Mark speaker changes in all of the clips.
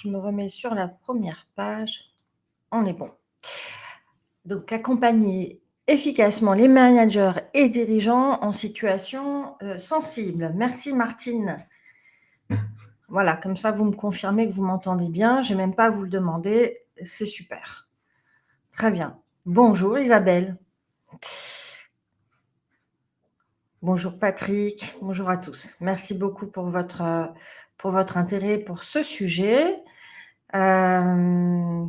Speaker 1: je me remets sur la première page. On est bon. Donc, accompagner efficacement les managers et dirigeants en situation sensible. Merci Martine. Voilà, comme ça, vous me confirmez que vous m'entendez bien. Je n'ai même pas à vous le demander. C'est super. Très bien. Bonjour Isabelle. Bonjour Patrick. Bonjour à tous. Merci beaucoup pour votre intérêt pour ce sujet. Bonjour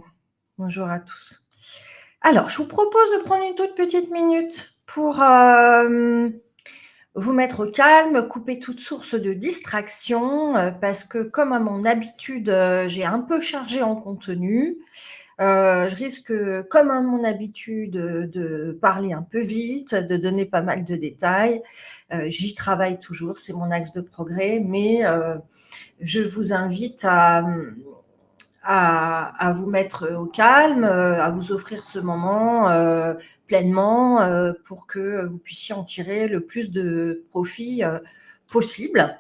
Speaker 1: à tous. Alors, je vous propose de prendre une toute petite minute pour vous mettre au calme, couper toute source de distraction, parce que comme à mon habitude, j'ai un peu chargé en contenu. Je risque, comme à mon habitude, de parler un peu vite, de donner pas mal de détails. J'y travaille toujours, c'est mon axe de progrès, mais je vous invite à vous mettre au calme, à vous offrir ce moment pleinement pour que vous puissiez en tirer le plus de profit possible.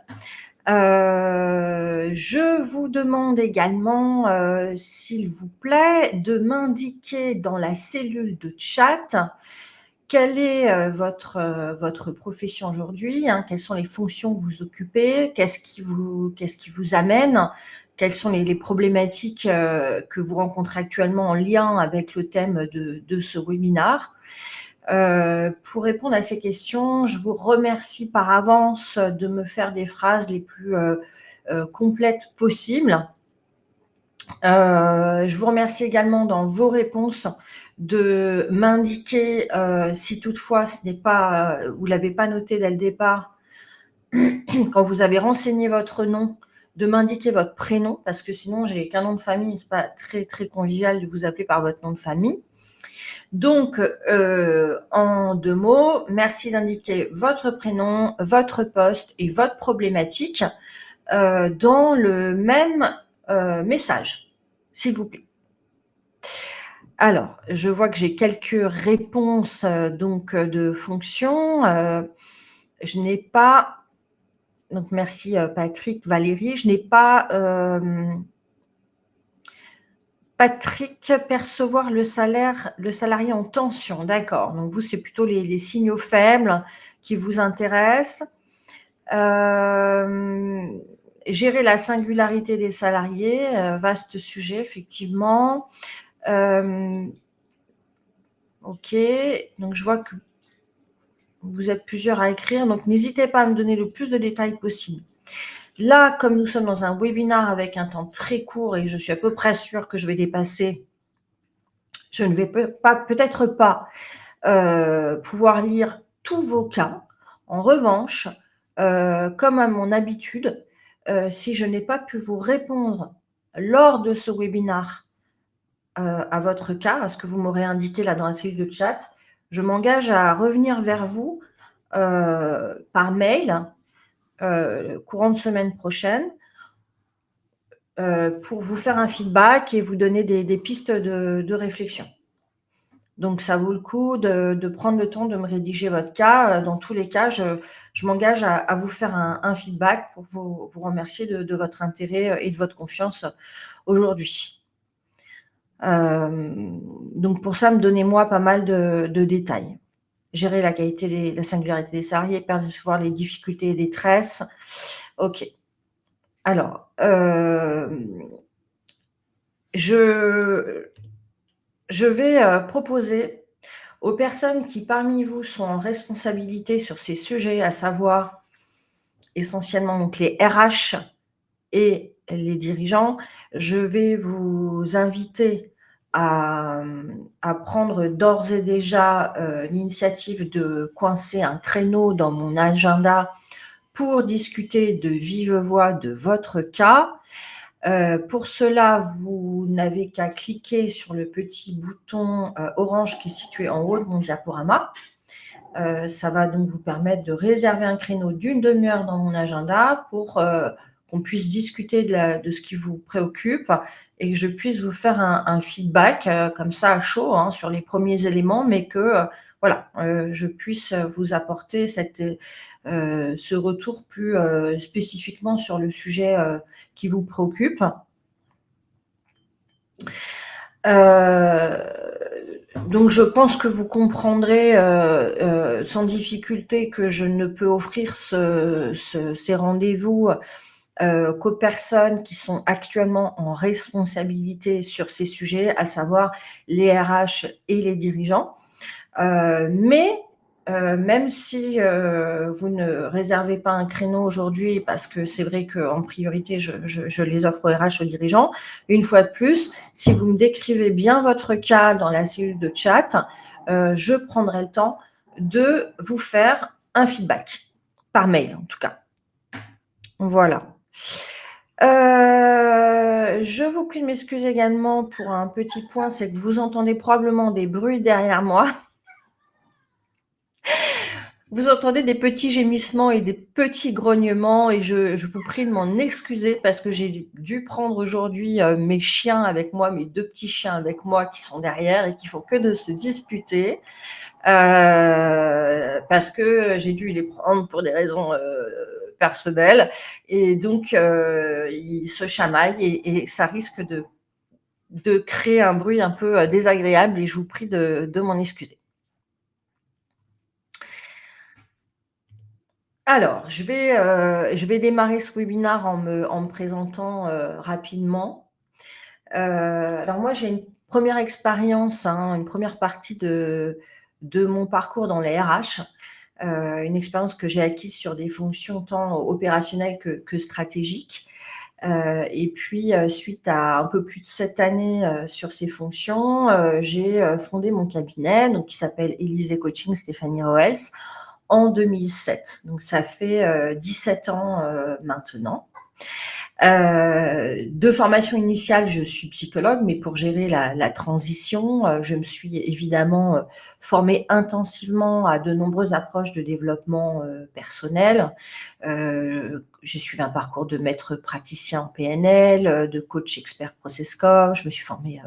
Speaker 1: Je vous demande également, s'il vous plaît, de m'indiquer dans la cellule de chat quelle est votre profession aujourd'hui, hein, quelles sont les fonctions que vous occupez, qu'est-ce qui vous amène, quelles sont les problématiques que vous rencontrez actuellement en lien avec le thème de ce webinaire. Pour répondre à ces questions, je vous remercie par avance de me faire des phrases les plus complètes possibles. Je vous remercie également dans vos réponses de m'indiquer si toutefois ce n'est pas, vous l'avez pas noté dès le départ, quand vous avez renseigné votre nom, de m'indiquer votre prénom, parce que sinon j'ai qu'un nom de famille, c'est pas très très convivial de vous appeler par votre nom de famille. Donc, en 2 mots, merci d'indiquer votre prénom, votre poste et votre problématique dans le même message, s'il vous plaît. Alors, je vois que j'ai quelques réponses donc de fonctions. Je n'ai pas, donc merci Patrick, Valérie, je n'ai pas Patrick, percevoir le salarié en tension, d'accord. Donc vous, c'est plutôt les signaux faibles qui vous intéressent. Gérer la singularité des salariés, vaste sujet, effectivement. Ok, donc je vois que vous êtes plusieurs à écrire, donc n'hésitez pas à me donner le plus de détails possible. Là, comme nous sommes dans un webinaire avec un temps très court et je suis à peu près sûre que je vais dépasser, je ne vais peut-être pas pouvoir lire tous vos cas. En revanche, comme à mon habitude, si je n'ai pas pu vous répondre lors de ce webinaire à votre cas, à ce que vous m'aurez indiqué là dans la cellule de chat, je m'engage à revenir vers vous par mail courant de semaine prochaine pour vous faire un feedback et vous donner des pistes de réflexion. Donc, ça vaut le coup de prendre le temps de me rédiger votre cas. Dans tous les cas, je m'engage à vous faire un feedback pour vous remercier de votre intérêt et de votre confiance aujourd'hui. Donc, pour ça, donnez-moi pas mal de détails. Gérer la qualité, la singularité des salariés, percevoir les difficultés et détresse. OK. Alors, je vais proposer aux personnes qui parmi vous sont en responsabilité sur ces sujets, à savoir essentiellement donc les RH et les dirigeants, je vais vous inviter à prendre d'ores et déjà l'initiative de coincer un créneau dans mon agenda pour discuter de vive voix de votre cas. Pour cela, vous n'avez qu'à cliquer sur le petit bouton orange qui est situé en haut de mon diaporama. Ça va donc vous permettre de réserver un créneau d'1 demi-heure dans mon agenda pour qu'on puisse discuter de ce qui vous préoccupe et que je puisse vous faire un feedback comme ça à chaud sur les premiers éléments, mais que je puisse vous apporter ce retour plus spécifiquement sur le sujet qui vous préoccupe. Donc je pense que vous comprendrez sans difficulté que je ne peux offrir ces rendez-vous qu'aux personnes qui sont actuellement en responsabilité sur ces sujets, à savoir les RH et les dirigeants. Mais même si vous ne réservez pas un créneau aujourd'hui, parce que c'est vrai qu'en priorité, je les offre aux RH, aux dirigeants, une fois de plus, si vous me décrivez bien votre cas dans la cellule de chat, je prendrai le temps de vous faire un feedback, par mail en tout cas. Voilà. Je vous prie de m'excuser également pour un petit point, c'est que vous entendez probablement des bruits derrière moi. Vous entendez des petits gémissements et des petits grognements et je vous prie de m'en excuser parce que j'ai dû prendre aujourd'hui mes chiens avec moi, mes 2 petits chiens avec moi qui sont derrière et qui font que de se disputer parce que j'ai dû les prendre pour des raisons personnelles et donc ils se chamaillent et ça risque de créer un bruit un peu désagréable et je vous prie de m'en excuser. Alors, je vais démarrer ce webinaire en me présentant rapidement. Alors moi, j'ai une première expérience, une première partie de mon parcours dans les RH, une expérience que j'ai acquise sur des fonctions tant opérationnelles que stratégiques. Et puis, suite à un peu plus de 7 années sur ces fonctions, j'ai fondé mon cabinet, donc qui s'appelle Élysée Coaching Stéphanie Roels, en 2007. Donc ça fait 17 ans maintenant. De formation initiale, je suis psychologue, mais pour gérer la transition, je me suis évidemment formée intensivement à de nombreuses approches de développement personnel. J'ai suivi un parcours de maître praticien en PNL, de coach expert ProcessCom. Je me suis formée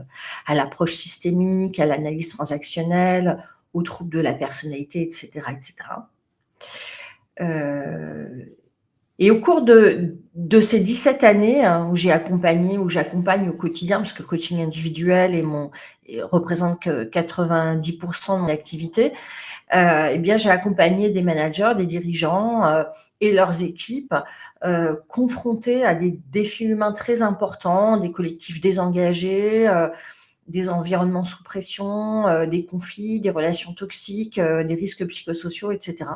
Speaker 1: à l'approche systémique, à l'analyse transactionnelle, aux troubles de la personnalité, etc., etc. Et au cours de ces 17 années où j'accompagne au quotidien, parce que le coaching individuel représente que 90% de mon activité, eh bien, j'ai accompagné des managers, des dirigeants et leurs équipes confrontés à des défis humains très importants, des collectifs désengagés, des environnements sous pression, des conflits, des relations toxiques, des risques psychosociaux, etc.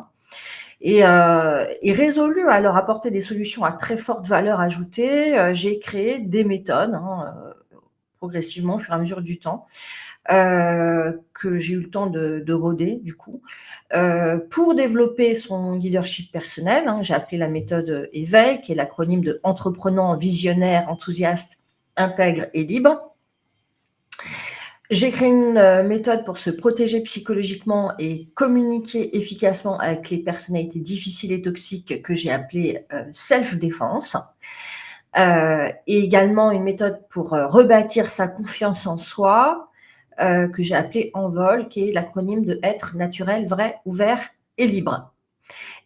Speaker 1: Et résolu à leur apporter des solutions à très forte valeur ajoutée, j'ai créé des méthodes progressivement au fur et à mesure du temps, que j'ai eu le temps de rôder du coup, pour développer son leadership personnel. J'ai appelé la méthode éveil, qui est l'acronyme de entreprenant, visionnaire, enthousiaste, intègre et libre. J'ai créé une méthode pour se protéger psychologiquement et communiquer efficacement avec les personnalités difficiles et toxiques que j'ai appelée self-défense. Et également une méthode pour rebâtir sa confiance en soi, que j'ai appelée Envol, qui est l'acronyme de être naturel, vrai, ouvert et libre.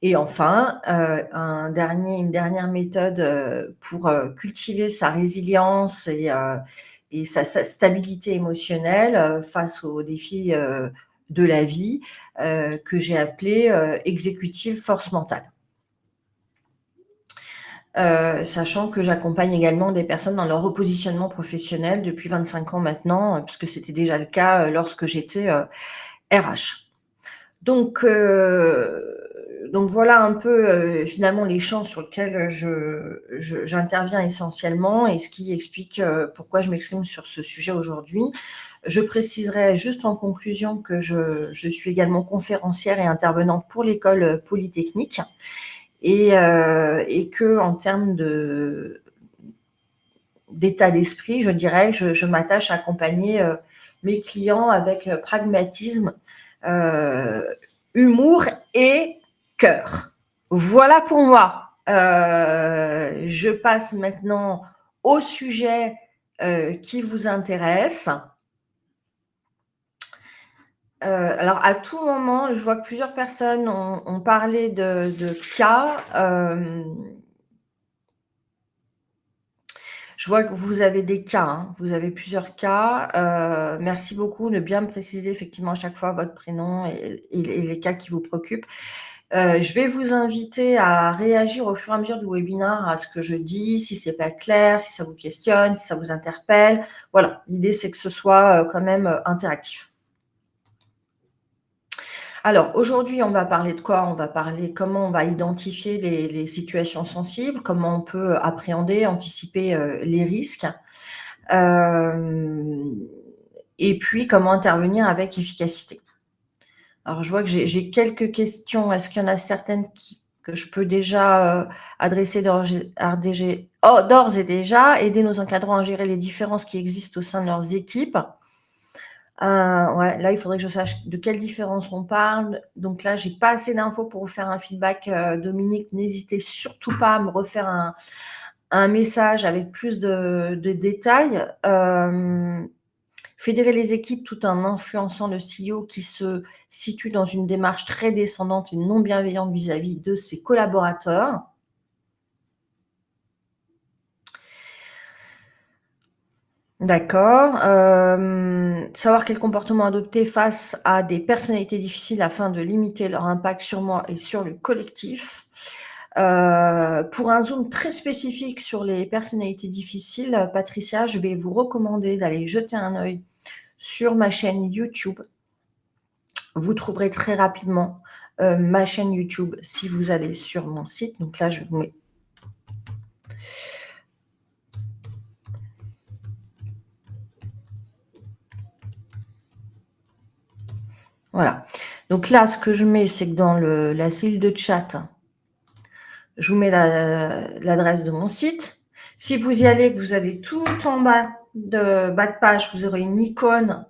Speaker 1: Et enfin, une dernière méthode pour cultiver sa résilience et sa stabilité émotionnelle face aux défis de la vie, que j'ai appelé exécutive force mentale. Sachant que j'accompagne également des personnes dans leur repositionnement professionnel depuis 25 ans maintenant, puisque c'était déjà le cas lorsque j'étais RH. Donc voilà un peu finalement les champs sur lesquels j'interviens essentiellement et ce qui explique pourquoi je m'exprime sur ce sujet aujourd'hui. Je préciserai juste en conclusion que je suis également conférencière et intervenante pour l'école polytechnique et que en termes d'état d'esprit, je dirais, je m'attache à accompagner mes clients avec pragmatisme, humour et cœur. Voilà pour moi. Je passe maintenant au sujet qui vous intéresse. Alors, à tout moment, je vois que plusieurs personnes ont parlé de cas. Je vois que vous avez des cas, hein, vous avez plusieurs cas. Merci beaucoup de bien me préciser effectivement à chaque fois votre prénom et les cas qui vous préoccupent. Je vais vous inviter à réagir au fur et à mesure du webinaire à ce que je dis, si c'est pas clair, si ça vous questionne, si ça vous interpelle. Voilà, l'idée c'est que ce soit quand même interactif. Alors aujourd'hui, on va parler de quoi? On va parler comment on va identifier les situations sensibles, comment on peut appréhender, anticiper les risques. Et puis comment intervenir avec efficacité. Alors je vois que j'ai quelques questions. Est-ce qu'il y en a certaines que je peux déjà adresser d'ores et déjà, aider nos encadrants à gérer les différences qui existent au sein de leurs équipes? Ouais, là, il faudrait que je sache de quelles différences on parle. Donc là, j'ai pas assez d'infos pour vous faire un feedback, Dominique. N'hésitez surtout pas à me refaire un message avec plus de détails. Fédérer les équipes tout en influençant le CEO qui se situe dans une démarche très descendante et non bienveillante vis-à-vis de ses collaborateurs. D'accord. Savoir quel comportement adopter face à des personnalités difficiles afin de limiter leur impact sur moi et sur le collectif. Pour un zoom très spécifique sur les personnalités difficiles, Patricia, je vais vous recommander d'aller jeter un œil sur ma chaîne YouTube. Vous trouverez très rapidement ma chaîne YouTube si vous allez sur mon site. Donc là, je vous mets. Voilà. Donc là, ce que je mets, c'est que dans la cellule de chat, je vous mets l'adresse de mon site. Si vous y allez, que vous allez tout en bas de page, vous aurez une icône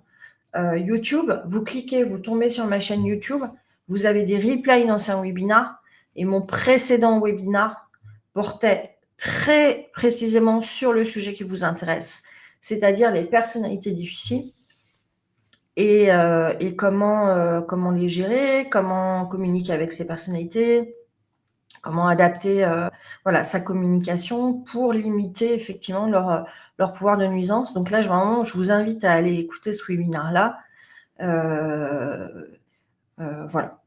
Speaker 1: YouTube. Vous cliquez, vous tombez sur ma chaîne YouTube. Vous avez des replays d'anciens webinars. Et mon précédent webinar portait très précisément sur le sujet qui vous intéresse, c'est-à-dire les personnalités difficiles et comment les gérer, comment communiquer avec ces personnalités, comment adapter voilà, sa communication pour limiter effectivement leur pouvoir de nuisance. Donc là, je vous invite à aller écouter ce webinaire-là. Voilà.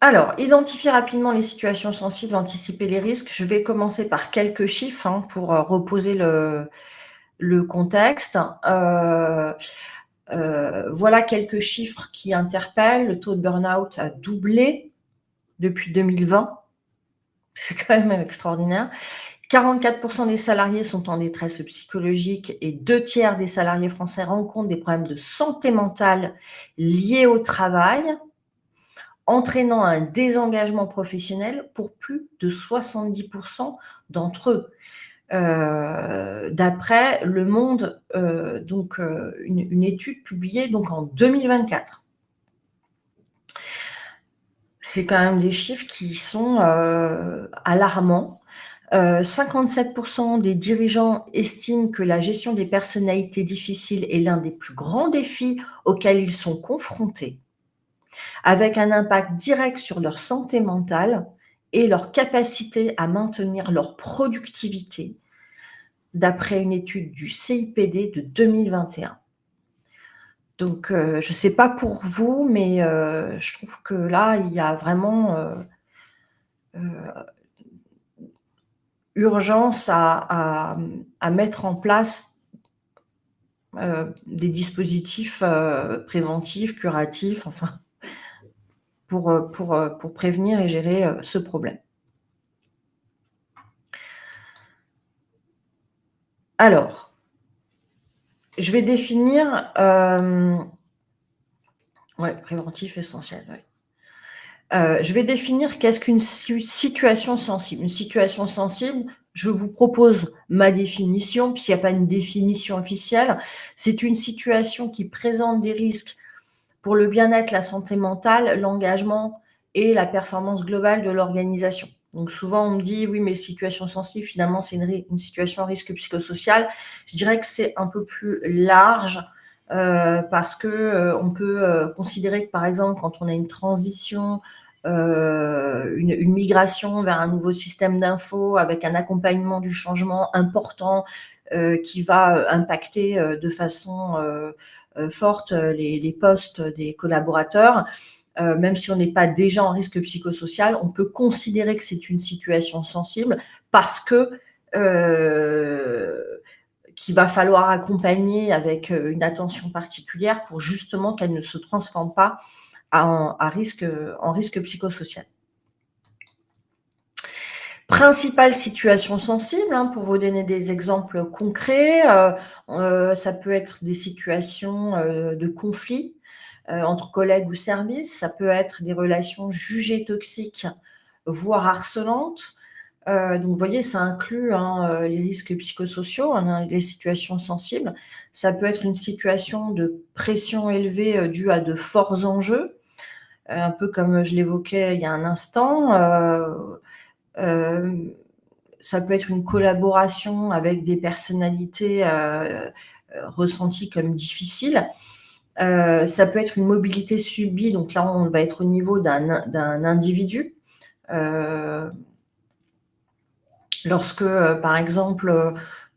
Speaker 1: Alors, identifier rapidement les situations sensibles, anticiper les risques. Je vais commencer par quelques chiffres pour reposer le contexte. Voilà quelques chiffres qui interpellent. Le taux de burn-out a doublé depuis 2020. C'est quand même extraordinaire. 44% des salariés sont en détresse psychologique et 2/3 des salariés français rencontrent des problèmes de santé mentale liés au travail, entraînant un désengagement professionnel pour plus de 70% d'entre eux. D'après Le Monde, une étude publiée donc en 2024. C'est quand même des chiffres qui sont alarmants. 57% des dirigeants estiment que la gestion des personnalités difficiles est l'un des plus grands défis auxquels ils sont confrontés, avec un impact direct sur leur santé mentale et leur capacité à maintenir leur productivité, d'après une étude du CIPD de 2021. Donc, je ne sais pas pour vous, mais je trouve que là, il y a vraiment urgence à mettre en place des dispositifs préventifs, curatifs, enfin, pour prévenir et gérer ce problème. Alors, je vais définir, préventif essentiel, ouais. Je vais définir qu'est-ce qu'une situation sensible. Une situation sensible, je vous propose ma définition, puisqu'il n'y a pas une définition officielle. C'est une situation qui présente des risques pour le bien-être, la santé mentale, l'engagement et la performance globale de l'organisation. Donc souvent, on me dit, oui, mais situation sensible, finalement, c'est une situation à risque psychosocial. Je dirais que c'est un peu plus large parce que on peut considérer que, par exemple, quand on a une transition une migration vers un nouveau système d'info avec un accompagnement du changement important qui va impacter de façon forte les postes des collaborateurs. Même si on n'est pas déjà en risque psychosocial, on peut considérer que c'est une situation sensible parce que qu'il va falloir accompagner avec une attention particulière pour justement qu'elle ne se transforme pas en risque psychosocial. Principale situation sensible, hein, pour vous donner des exemples concrets, ça peut être des situations de conflit entre collègues ou services, ça peut être des relations jugées toxiques, voire harcelantes. Donc vous voyez, ça inclut les risques psychosociaux, les situations sensibles. Ça peut être une situation de pression élevée due à de forts enjeux, un peu comme je l'évoquais il y a un instant. Ça peut être une collaboration avec des personnalités ressenties comme difficiles. Ça peut être une mobilité subie, donc là on va être au niveau d'un individu. Lorsque, par exemple,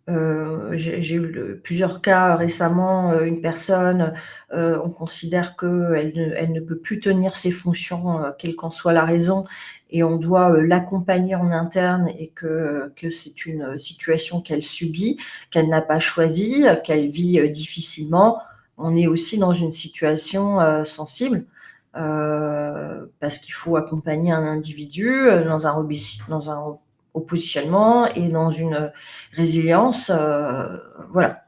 Speaker 1: j'ai eu plusieurs cas récemment, une personne, on considère qu'elle ne peut plus tenir ses fonctions, quelle qu'en soit la raison, et on doit l'accompagner en interne, et que c'est une situation qu'elle subit, qu'elle n'a pas choisie, qu'elle vit difficilement. On est aussi dans une situation sensible, parce qu'il faut accompagner un individu dans un au positionnement et dans une résilience, voilà.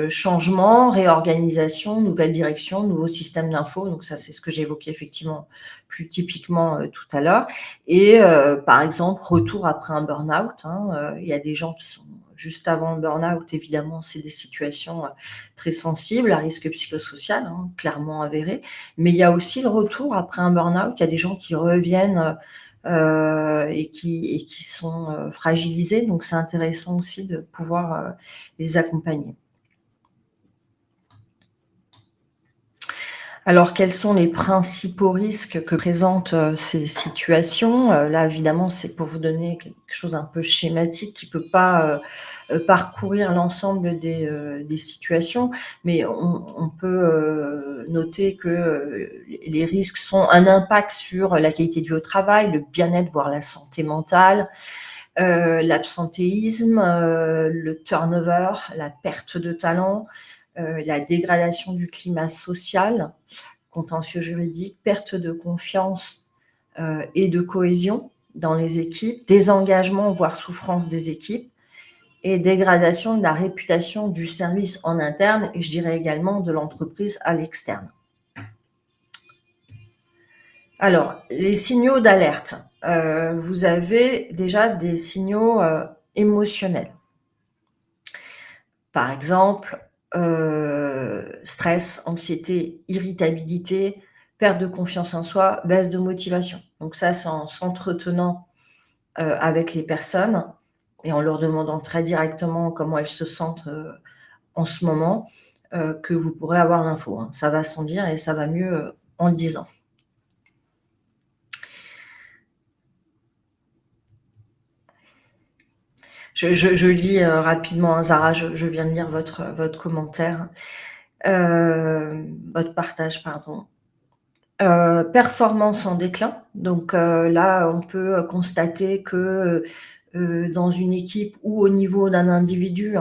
Speaker 1: Changement, réorganisation, nouvelle direction, nouveau système d'info, donc ça c'est ce que j'ai évoqué effectivement plus typiquement tout à l'heure. Et par exemple, retour après un burn-out, il y a des gens qui sont juste avant le burn-out, évidemment c'est des situations très sensibles, à risque psychosocial, clairement avéré, mais il y a aussi le retour après un burn-out, il y a des gens qui reviennent et qui sont fragilisés, donc c'est intéressant aussi de pouvoir les accompagner. Alors, quels sont les principaux risques que présentent ces situations? Là, évidemment, c'est pour vous donner quelque chose un peu schématique qui peut pas parcourir l'ensemble des situations, mais on peut noter que les risques sont un impact sur la qualité de vie au travail, le bien-être, voire la santé mentale, l'absentéisme, le turnover, la perte de talent, la dégradation du climat social, contentieux juridique, perte de confiance et de cohésion dans les équipes, désengagement voire souffrance des équipes, et dégradation de la réputation du service en interne, et je dirais également de l'entreprise à l'externe. Alors, les signaux d'alerte. Vous avez déjà des signaux émotionnels. Par exemple, stress, anxiété, irritabilité, perte de confiance en soi, baisse de motivation. Donc ça, c'est en s'entretenant avec les personnes et en leur demandant très directement comment elles se sentent en ce moment, que vous pourrez avoir l'info. Ça va sans dire et ça va mieux en le disant. Je lis rapidement, Zara, je viens de lire votre commentaire, votre partage, pardon. Performance en déclin. Donc là, on peut constater que dans une équipe ou au niveau d'un individu,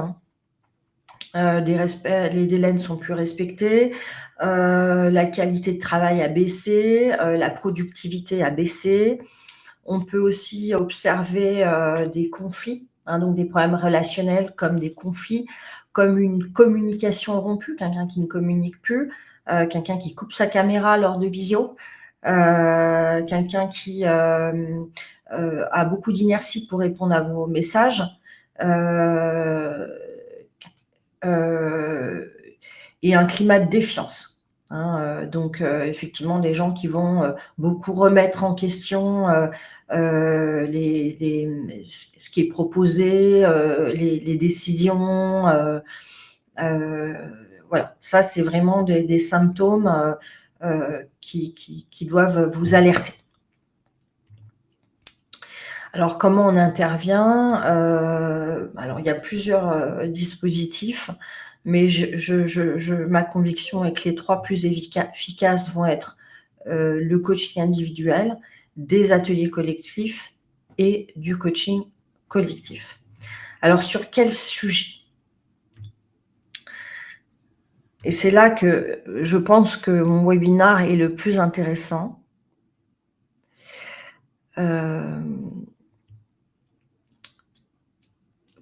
Speaker 1: les délais ne sont plus respectés, la qualité de travail a baissé, la productivité a baissé. On peut aussi observer des conflits, donc des problèmes relationnels comme des conflits, comme une communication rompue, quelqu'un qui ne communique plus, quelqu'un qui coupe sa caméra lors de visio, quelqu'un qui a beaucoup d'inertie pour répondre à vos messages, et un climat de défiance. Donc effectivement, des gens qui vont beaucoup remettre en question ce qui est proposé, les décisions. Voilà, ça c'est vraiment des symptômes qui doivent vous alerter. Alors comment on intervient? Alors il y a plusieurs, dispositifs, mais ma conviction est que les 3 plus efficaces vont être, le coaching individuel, des ateliers collectifs et du coaching collectif. Alors sur quel sujet? Et c'est là que je pense que mon webinar est le plus intéressant.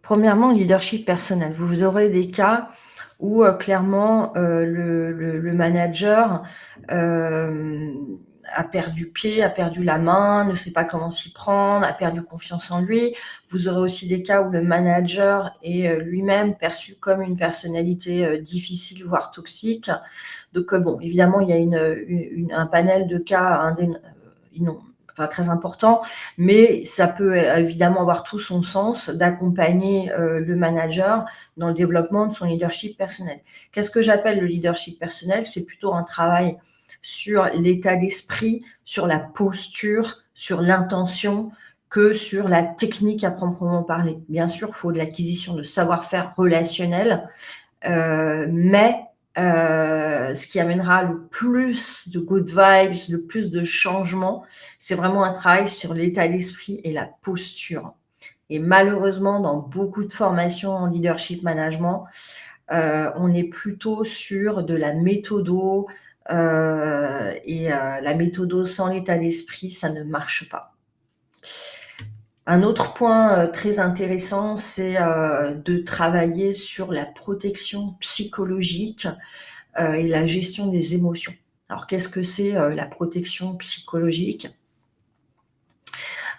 Speaker 1: Premièrement, le leadership personnel. Vous aurez des cas où clairement le manager a perdu pied, a perdu la main, ne sait pas comment s'y prendre, a perdu confiance en lui. Vous aurez aussi des cas où le manager est lui-même perçu comme une personnalité difficile, voire toxique. Donc bon, évidemment, il y a un panel de cas très important, mais ça peut évidemment avoir tout son sens d'accompagner le manager dans le développement de son leadership personnel. Qu'est-ce que j'appelle le leadership personnel? C'est plutôt un travail sur l'état d'esprit, sur la posture, sur l'intention, que sur la technique à proprement parler. Bien sûr, il faut de l'acquisition de savoir-faire relationnel, mais ce qui amènera le plus de good vibes, le plus de changements, c'est vraiment un travail sur l'état d'esprit et la posture. Et malheureusement, dans beaucoup de formations en leadership management, on est plutôt sur de la méthodo, et la méthodo sans l'état d'esprit, ça ne marche pas. Un autre point très intéressant, c'est de travailler sur la protection psychologique et la gestion des émotions. Alors, qu'est-ce que c'est la protection psychologique?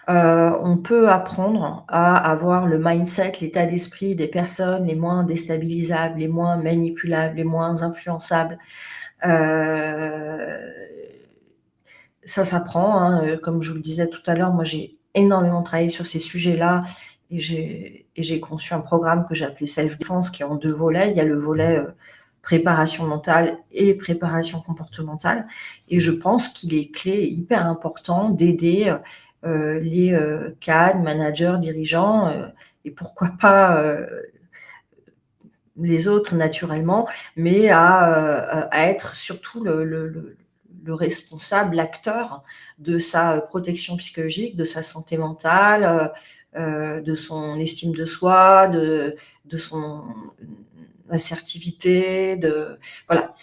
Speaker 1: On peut apprendre à avoir le mindset, l'état d'esprit des personnes les moins déstabilisables, les moins manipulables, les moins influençables. Ça s'apprend, hein, comme je vous le disais tout à l'heure, moi j'ai énormément travaillé sur ces sujets-là et j'ai conçu un programme que j'ai appelé Self-Défense qui est en 2 volets. Il y a le volet préparation mentale et préparation comportementale, et je pense qu'il est clé et hyper important d'aider les cadres, managers, dirigeants et pourquoi pas les autres naturellement, mais à être surtout le responsable, l'acteur de sa protection psychologique, de sa santé mentale, de son estime de soi, de son assertivité, voilà.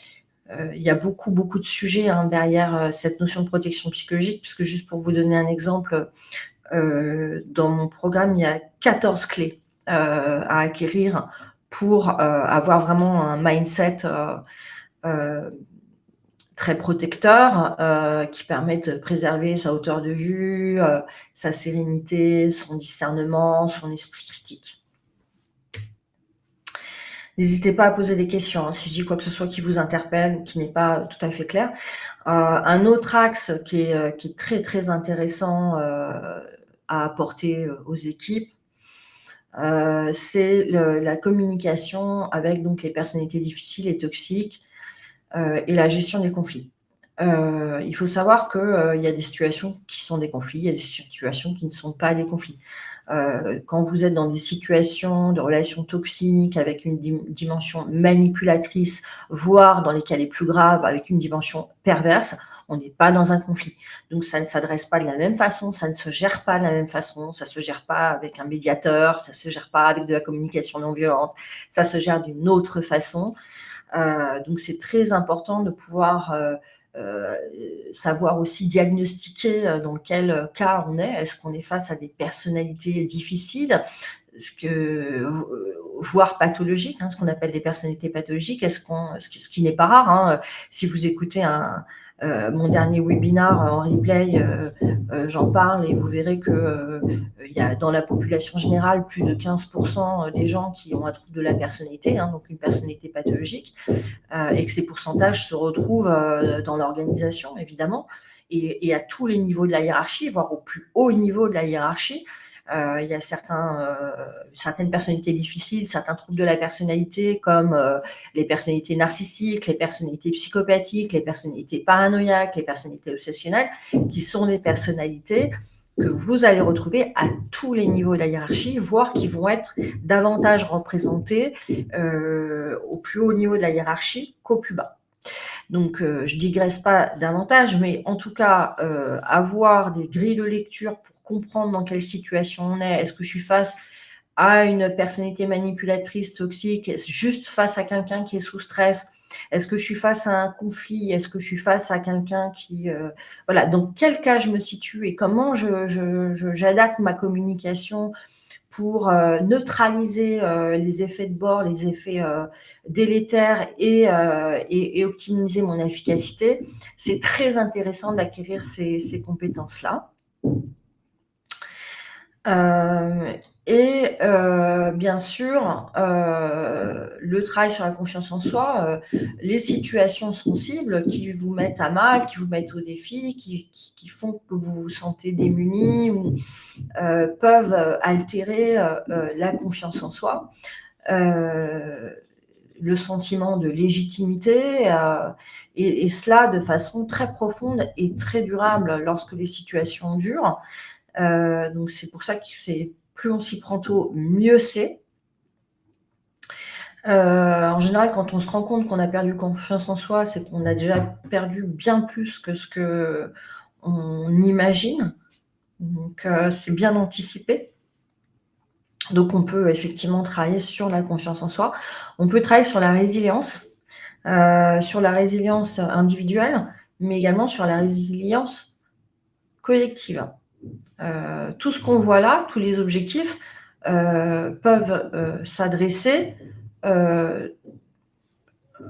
Speaker 1: Il y a beaucoup de sujets derrière cette notion de protection psychologique, puisque juste pour vous donner un exemple, dans mon programme, il y a 14 clés à acquérir pour avoir vraiment un mindset très protecteur, qui permet de préserver sa hauteur de vue, sa sérénité, son discernement, son esprit critique. N'hésitez pas à poser des questions, si je dis quoi que ce soit qui vous interpelle ou qui n'est pas tout à fait clair. Un autre axe qui est très, très intéressant à apporter aux équipes, c'est la communication avec donc les personnalités difficiles et toxiques, et la gestion des conflits. Il faut savoir qu'il y a des situations qui sont des conflits, il y a des situations qui ne sont pas des conflits. Quand vous êtes dans des situations de relations toxiques avec une dimension manipulatrice, voire dans les cas les plus graves avec une dimension perverse, on n'est pas dans un conflit. Donc ça ne s'adresse pas de la même façon, ça ne se gère pas de la même façon, ça ne se gère pas avec un médiateur, ça ne se gère pas avec de la communication non violente, ça se gère d'une autre façon. Donc c'est très important de pouvoir savoir aussi diagnostiquer dans quel cas on est. Est-ce qu'on est face à des personnalités difficiles, voire pathologiques, ce qu'on appelle des personnalités pathologiques, ce qui n'est pas rare. Si vous écoutez mon dernier webinar en replay, j'en parle et vous verrez que il y a dans la population générale plus de 15% des gens qui ont un trouble de la personnalité, donc une personnalité pathologique, et que ces pourcentages se retrouvent dans l'organisation, évidemment, et à tous les niveaux de la hiérarchie, voire au plus haut niveau de la hiérarchie. Il y a certaines personnalités difficiles, certains troubles de la personnalité, comme les personnalités narcissiques, les personnalités psychopathiques, les personnalités paranoïaques, les personnalités obsessionnelles, qui sont des personnalités que vous allez retrouver à tous les niveaux de la hiérarchie, voire qui vont être davantage représentées au plus haut niveau de la hiérarchie qu'au plus bas. Donc, je digresse pas davantage, mais en tout cas, avoir des grilles de lecture pour comprendre dans quelle situation on est. Est-ce que je suis face à une personnalité manipulatrice, toxique, juste face à quelqu'un qui est sous stress? Est-ce que je suis face à un conflit? Est-ce que je suis face à quelqu'un qui... voilà, dans quel cas je me situe et comment j'adapte ma communication pour neutraliser les effets de bord, les effets délétères et optimiser mon efficacité. C'est très intéressant d'acquérir ces compétences-là. Bien sûr, le travail sur la confiance en soi, les situations sensibles qui vous mettent à mal, qui vous mettent au défi, qui font que vous vous sentez démuni ou peuvent altérer la confiance en soi, le sentiment de légitimité, et cela de façon très profonde et très durable lorsque les situations durent. Donc c'est pour ça que plus on s'y prend tôt, mieux c'est. En général, quand on se rend compte qu'on a perdu confiance en soi, c'est qu'on a déjà perdu bien plus que ce qu'on imagine. Donc c'est bien anticipé. Donc on peut effectivement travailler sur la confiance en soi. On peut travailler sur la résilience individuelle, mais également sur la résilience collective. Tout ce qu'on voit là, tous les objectifs, peuvent s'adresser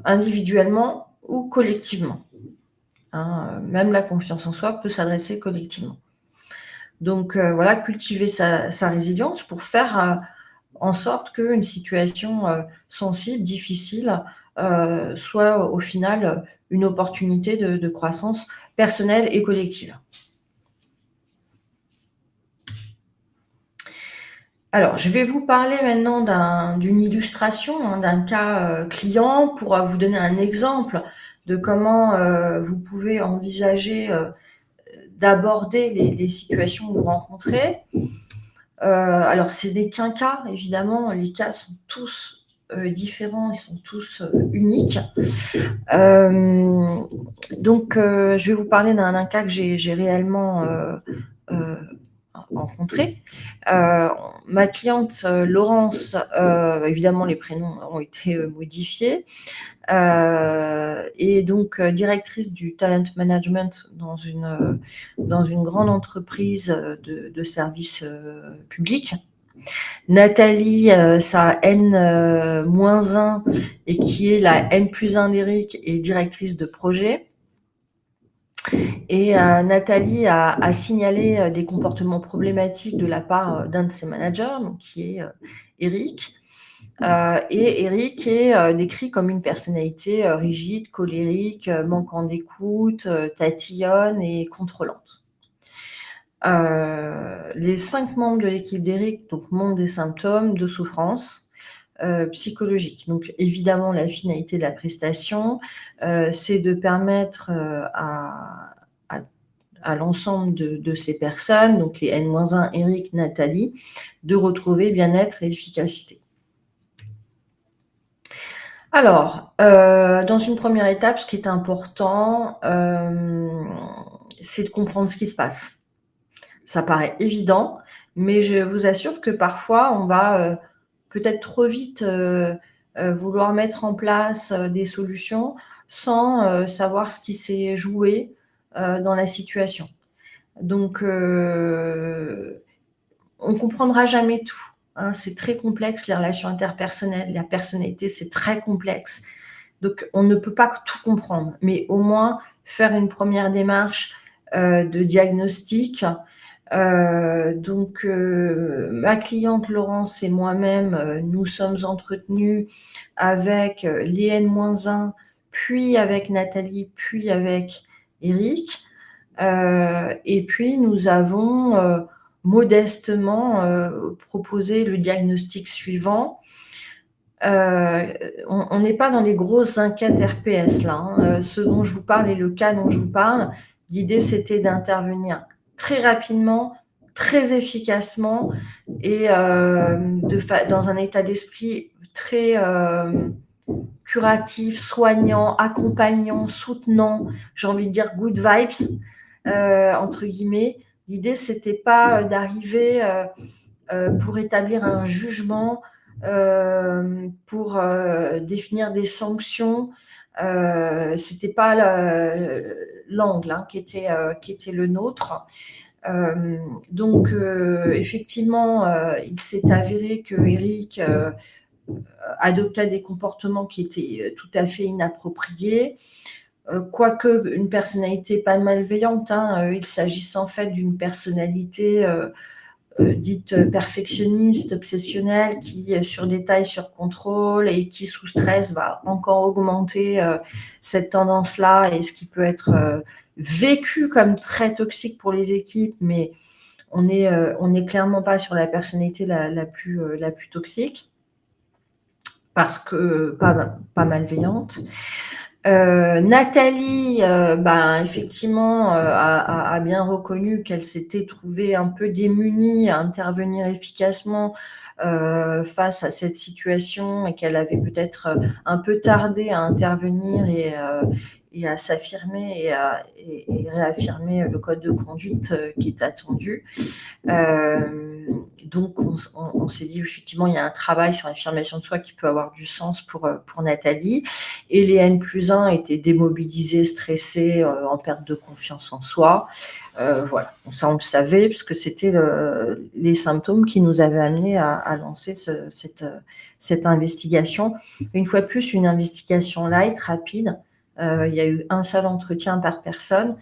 Speaker 1: individuellement ou collectivement. Même la confiance en soi peut s'adresser collectivement. Donc voilà, cultiver sa résilience pour faire en sorte qu'une situation sensible, difficile, soit au final une opportunité de croissance personnelle et collective. Alors, je vais vous parler maintenant d'une illustration, d'un cas client pour vous donner un exemple de comment vous pouvez envisager d'aborder les situations que vous rencontrez. Alors, c'est des qu'un cas, évidemment, les cas sont tous différents, ils sont tous uniques. Donc, je vais vous parler d'un cas que j'ai réellement rencontré. Ma cliente Laurence, évidemment les prénoms ont été modifiés, et donc directrice du talent management dans une grande entreprise de services publics. Nathalie, sa N-1 et qui est la N+1 d'Eric, est directrice de projet. Et Nathalie a signalé des comportements problématiques de la part d'un de ses managers, donc qui est Eric. Et Eric est décrit comme une personnalité rigide, colérique, manquant d'écoute, tatillonne et contrôlante. Les 5 membres de l'équipe d'Eric montrent des symptômes de souffrance psychologique. Donc évidemment, la finalité de la prestation, c'est de permettre à l'ensemble de ces personnes, donc les N-1, Eric, Nathalie, de retrouver bien-être et efficacité. Alors, dans une première étape, ce qui est important, c'est de comprendre ce qui se passe. Ça paraît évident, mais je vous assure que parfois, on va peut-être trop vite vouloir mettre en place des solutions sans savoir ce qui s'est joué dans la situation. Donc, on comprendra jamais tout. C'est très complexe, les relations interpersonnelles, la personnalité, c'est très complexe. Donc, on ne peut pas tout comprendre, mais au moins faire une première démarche de diagnostic. Ma cliente Laurence et moi-même, nous sommes entretenus avec les N-1, puis avec Nathalie, puis avec Eric. Et puis, nous avons modestement proposer le diagnostic suivant. On n'est pas dans les grosses enquêtes RPS là, hein. Ce dont je vous parle et le cas dont je vous parle, l'idée c'était d'intervenir très rapidement, très efficacement et dans un état d'esprit très curatif, soignant, accompagnant, soutenant, j'ai envie de dire good vibes, entre guillemets. L'idée, c'était pas d'arriver pour établir un jugement, pour définir des sanctions. C'était pas l'angle hein, qui était le nôtre. Donc, effectivement, il s'est avéré que Eric adoptait des comportements qui étaient tout à fait inappropriés. Quoique une personnalité pas malveillante, hein, il s'agissait en fait d'une personnalité dite perfectionniste, obsessionnelle, qui surdétaille, surcontrôle et qui sous stress va encore augmenter cette tendance-là et ce qui peut être vécu comme très toxique pour les équipes, mais on n'est clairement pas sur la personnalité la plus toxique parce que pas malveillante. Nathalie, effectivement, a bien reconnu qu'elle s'était trouvée un peu démunie à intervenir efficacement face à cette situation et qu'elle avait peut-être un peu tardé à intervenir et à s'affirmer et réaffirmer le code de conduite qui est attendu. Donc, on s'est dit effectivement, il y a un travail sur l'affirmation de soi qui peut avoir du sens pour Nathalie. Et les N+1 étaient démobilisés, stressés, en perte de confiance en soi. Voilà, ça on le savait parce que c'était les symptômes qui nous avaient amenés à lancer cette investigation. Une fois de plus, une investigation light, rapide. Il y a eu un seul entretien par personne.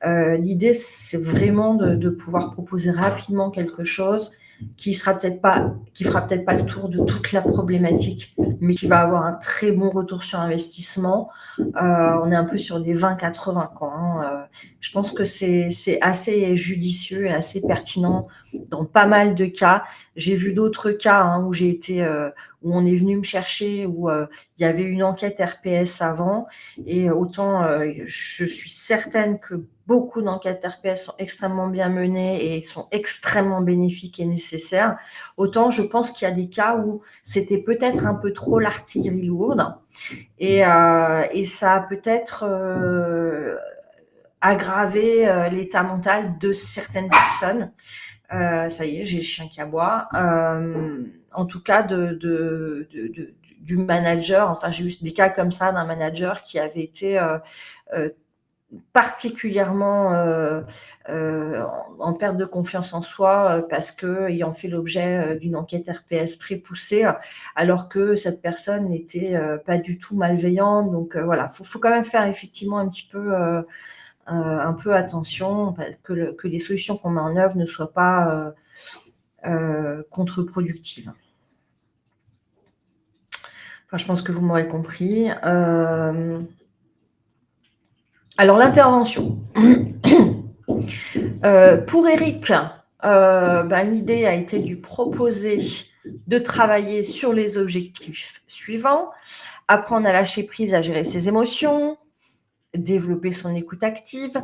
Speaker 1: L'idée, c'est vraiment de pouvoir proposer rapidement quelque chose qui fera peut-être pas le tour de toute la problématique, mais qui va avoir un très bon retour sur investissement. On est un peu sur des 20-80 quoi. Hein. Je pense que c'est assez judicieux et assez pertinent dans pas mal de cas. J'ai vu d'autres cas hein, où j'ai été, où on est venu me chercher, où il y avait une enquête RPS avant, et autant je suis certaine que beaucoup d'enquêtes RPS sont extrêmement bien menées et sont extrêmement bénéfiques et nécessaires. Autant je pense qu'il y a des cas où c'était peut-être un peu trop l'artillerie lourde et ça a peut-être aggravé l'état mental de certaines personnes. Ça y est, j'ai le chien qui aboie. En tout cas, du manager. Enfin, j'ai eu des cas comme ça d'un manager qui avait été particulièrement en perte de confiance en soi parce que ayant fait l'objet d'une enquête RPS très poussée, alors que cette personne n'était pas du tout malveillante. Donc voilà, faut quand même faire effectivement un petit peu attention que les solutions qu'on met en œuvre ne soient pas contre-productives. Enfin, je pense que vous m'aurez compris. Alors, l'intervention. Pour Eric, l'idée a été de lui proposer de travailler sur les objectifs suivants, apprendre à lâcher prise, à gérer ses émotions, développer son écoute active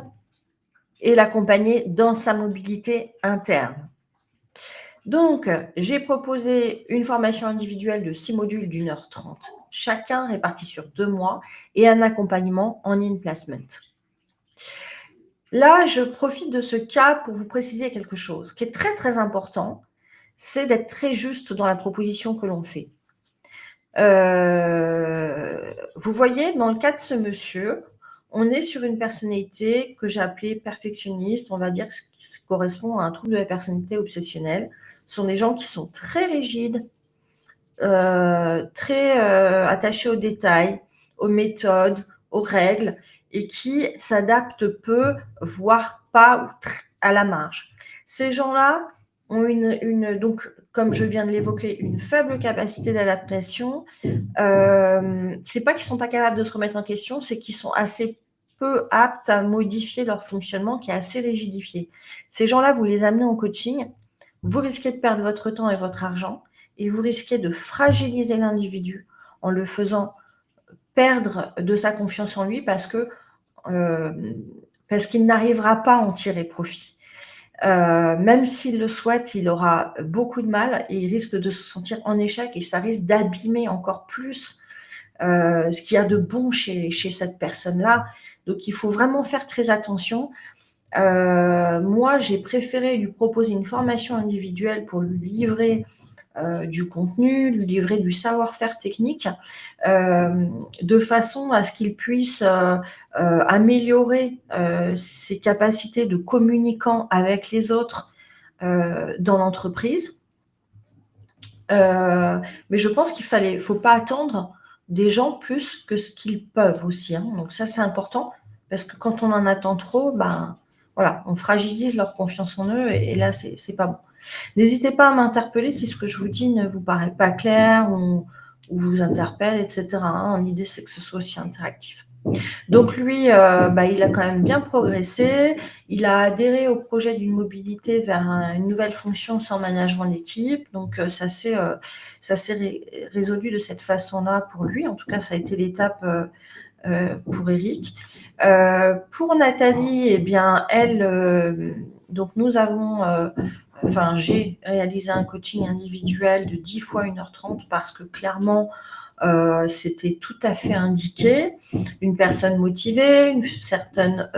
Speaker 1: et l'accompagner dans sa mobilité interne. Donc, j'ai proposé une formation individuelle de 6 modules d'1h30, chacun réparti sur 2 mois, et un accompagnement en in-placement. Là, je profite de ce cas pour vous préciser quelque chose. Ce qui est très, très important, c'est d'être très juste dans la proposition que l'on fait. Vous voyez, dans le cas de ce monsieur, on est sur une personnalité que j'ai appelée perfectionniste, on va dire que ça correspond à un trouble de la personnalité obsessionnelle. Ce sont des gens qui sont très rigides, très attachés aux détails, aux méthodes, aux règles, et qui s'adaptent peu, voire pas, à la marge. Ces gens-là ont donc, comme je viens de l'évoquer, une faible capacité d'adaptation. C'est pas qu'ils sont pas capables de se remettre en question, c'est qu'ils sont assez peu aptes à modifier leur fonctionnement qui est assez rigidifié. Ces gens-là, vous les amenez en coaching, vous risquez de perdre votre temps et votre argent et vous risquez de fragiliser l'individu en le faisant perdre de sa confiance en lui parce qu'il n'arrivera pas à en tirer profit. Même s'il le souhaite, il aura beaucoup de mal et il risque de se sentir en échec et ça risque d'abîmer encore plus ce qu'il y a de bon chez cette personne-là. Donc, il faut vraiment faire très attention. Moi, j'ai préféré lui proposer une formation individuelle pour lui livrer du contenu, lui livrer du savoir-faire technique, de façon à ce qu'il puisse améliorer ses capacités de communicant avec les autres dans l'entreprise. Mais je pense faut pas attendre des gens plus que ce qu'ils peuvent aussi. Donc ça, c'est important parce que quand on en attend trop, voilà, on fragilise leur confiance en eux et là, c'est pas bon. N'hésitez pas à m'interpeller si ce que je vous dis ne vous paraît pas clair ou vous interpelle, etc. L'idée, c'est que ce soit aussi interactif. Donc lui, il a quand même bien progressé. Il a adhéré au projet d'une mobilité vers une nouvelle fonction sans management d'équipe. Donc ça s'est résolu de cette façon-là pour lui. En tout cas, ça a été l'étape pour Eric. Pour Nathalie, eh bien, elle, donc nous avons, j'ai réalisé un coaching individuel de 10 fois 1h30 parce que clairement, c'était tout à fait indiqué. Une personne motivée, une certaine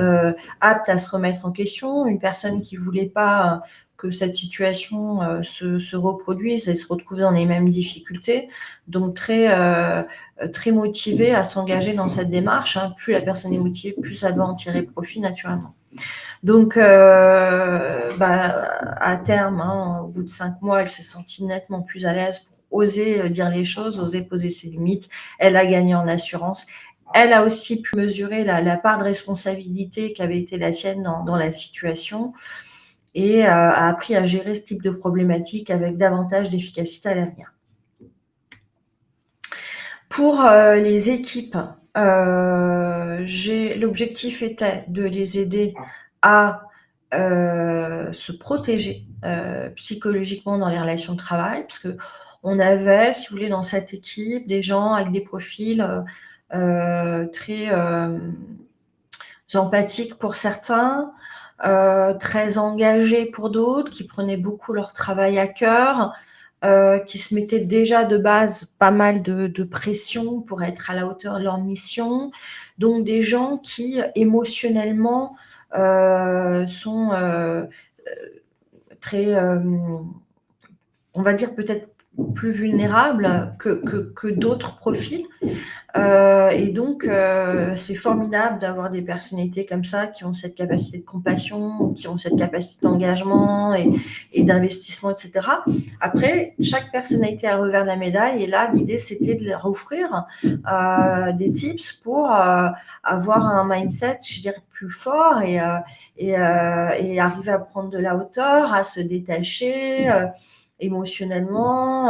Speaker 1: apte à se remettre en question, une personne qui voulait pas que cette situation se reproduise et se retrouve dans les mêmes difficultés. Donc très motivée à s'engager dans cette démarche. Plus la personne est motivée, plus elle doit en tirer profit naturellement. Donc, à terme, au bout de 5 mois, elle s'est sentie nettement plus à l'aise pour oser dire les choses, oser poser ses limites. Elle a gagné en assurance. Elle a aussi pu mesurer la part de responsabilité qui avait été la sienne dans la situation et a appris à gérer ce type de problématique avec davantage d'efficacité à l'avenir. Pour les équipes, l'objectif était de les aider à se protéger psychologiquement dans les relations de travail, parce que on avait, si vous voulez, dans cette équipe, des gens avec des profils très empathiques pour certains, très engagés pour d'autres, qui prenaient beaucoup leur travail à cœur, qui se mettaient déjà de base pas mal de pression pour être à la hauteur de leur mission. Donc des gens qui émotionnellement sont très, on va dire peut-être plus vulnérables que d'autres profils. Et donc, c'est formidable d'avoir des personnalités comme ça qui ont cette capacité de compassion, qui ont cette capacité d'engagement et d'investissement, etc. Après, chaque personnalité a le revers de la médaille et là, l'idée, c'était de leur offrir des tips pour avoir un mindset, je dirais, plus fort et arriver à prendre de la hauteur, à se détacher émotionnellement,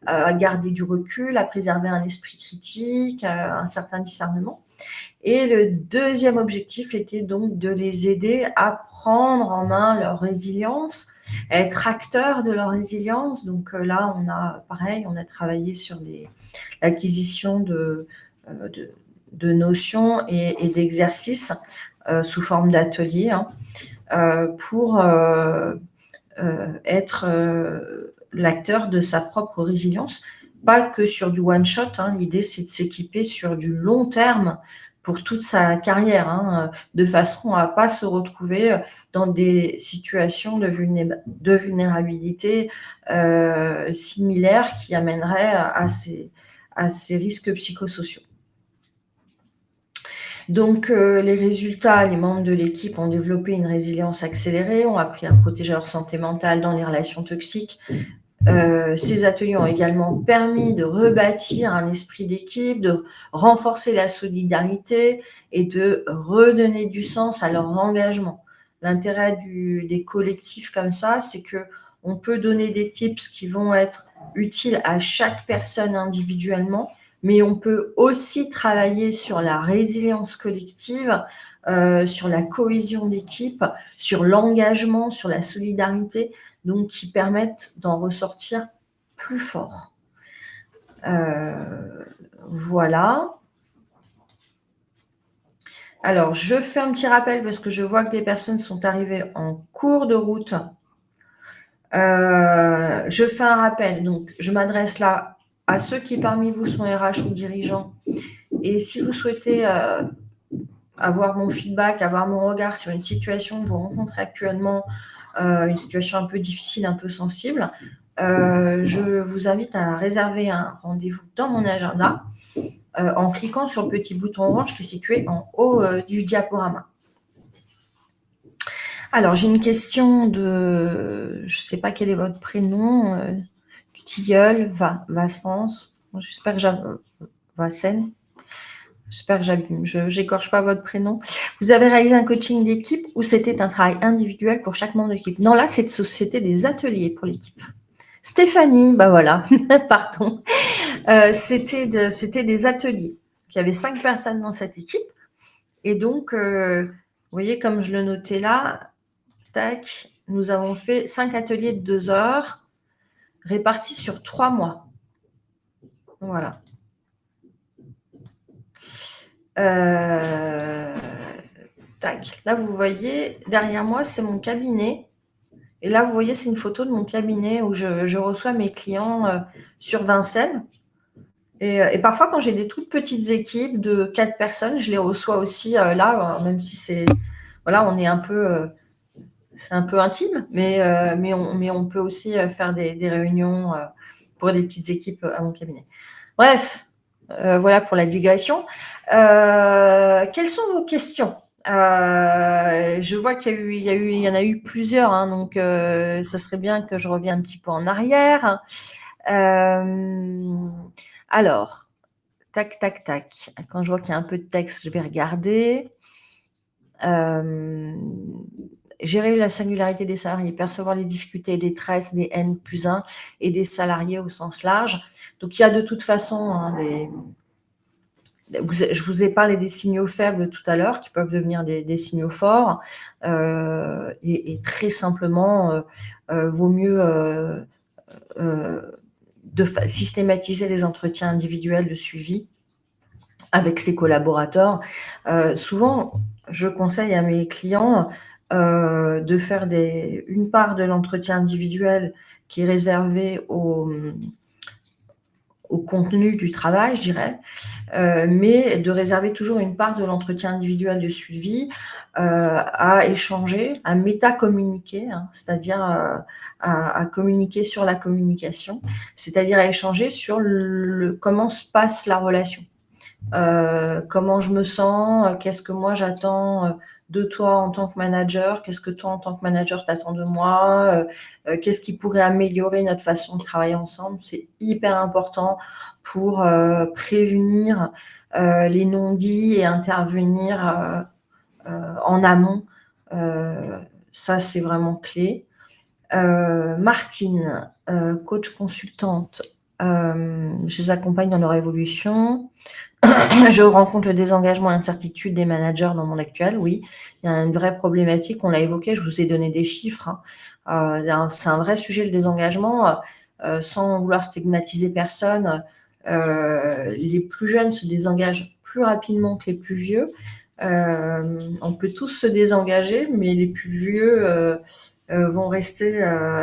Speaker 1: à garder du recul, à préserver un esprit critique, un certain discernement. Et le deuxième objectif était donc de les aider à prendre en main leur résilience, à être acteurs de leur résilience. Donc là, on a travaillé sur l'acquisition de notions et d'exercices sous forme d'ateliers pour être l'acteur de sa propre résilience, pas que sur du one shot. L'idée, c'est de s'équiper sur du long terme pour toute sa carrière, de façon à pas se retrouver dans des situations de vulnérabilité similaires qui amèneraient à ces risques psychosociaux. Donc, les résultats, les membres de l'équipe ont développé une résilience accélérée, ont appris à protéger leur santé mentale dans les relations toxiques. Ces ateliers ont également permis de rebâtir un esprit d'équipe, de renforcer la solidarité et de redonner du sens à leur engagement. L'intérêt des collectifs comme ça, c'est que on peut donner des tips qui vont être utiles à chaque personne individuellement, mais on peut aussi travailler sur la résilience collective, sur la cohésion d'équipe, sur l'engagement, sur la solidarité. donc qui permettent d'en ressortir plus fort. Voilà. Alors, je fais un petit rappel parce que je vois que des personnes sont arrivées en cours de route. Je fais un rappel. Donc, je m'adresse là à ceux qui parmi vous sont RH ou dirigeants. Et si vous souhaitez avoir mon feedback, avoir mon regard sur une situation que vous rencontrez actuellement, une situation un peu difficile, un peu sensible, je vous invite à réserver un rendez-vous dans mon agenda en cliquant sur le petit bouton orange qui est situé en haut du diaporama. Alors, j'ai une question de... Je ne sais pas quel est votre prénom. Tilleul, Vassens. J'espère que Vassen. J'espère que j'écorche pas votre prénom. Vous avez réalisé un coaching d'équipe ou c'était un travail individuel pour chaque membre d'équipe? Non, là, c'était des ateliers pour l'équipe. Stéphanie, bah voilà, pardon. C'était des ateliers. Il y avait 5 personnes dans cette équipe. Et donc, vous voyez, comme je le notais là, tac, nous avons fait 5 ateliers de 2 heures répartis sur 3 mois. Voilà. Tac. Là, vous voyez, derrière moi, c'est mon cabinet. Et là, vous voyez, c'est une photo de mon cabinet où je reçois mes clients sur Vincennes. Et parfois, quand j'ai des toutes petites équipes de 4 personnes, je les reçois aussi là, même si c'est... Voilà, on est un peu... c'est un peu intime, mais on peut aussi faire des réunions pour des petites équipes à mon cabinet. Bref, voilà pour la digression. Quelles sont vos questions? Je vois qu'il y en a eu plusieurs, hein, donc ça serait bien que je revienne un petit peu en arrière. Alors, tac, tac, tac. Quand je vois qu'il y a un peu de texte, je vais regarder. Gérer la singularité des salariés, percevoir les difficultés et détresse des N+1 et des salariés au sens large. Donc, il y a de toute façon je vous ai parlé des signaux faibles tout à l'heure qui peuvent devenir des signaux forts. Et très simplement, vaut mieux systématiser les entretiens individuels de suivi avec ses collaborateurs. Souvent, je conseille à mes clients de faire une part de l'entretien individuel qui est réservé au contenu du travail, je dirais, mais de réserver toujours une part de l'entretien individuel de suivi à échanger, à méta-communiquer, hein, c'est-à-dire à communiquer sur la communication, c'est-à-dire à échanger sur comment se passe la relation. Comment je me sens, qu'est-ce que moi j'attends de toi en tant que manager, qu'est-ce que toi en tant que manager t'attends de moi, qu'est-ce qui pourrait améliorer notre façon de travailler ensemble. C'est hyper important pour prévenir les non-dits et intervenir en amont. Ça, c'est vraiment clé. Martine, coach consultante, je les accompagne dans leur évolution. Je rencontre le désengagement et l'incertitude des managers dans le monde actuel, oui. Il y a une vraie problématique, on l'a évoqué, je vous ai donné des chiffres. Hein. C'est un vrai sujet, le désengagement. Sans vouloir stigmatiser personne, les plus jeunes se désengagent plus rapidement que les plus vieux. On peut tous se désengager, mais les plus vieux vont rester,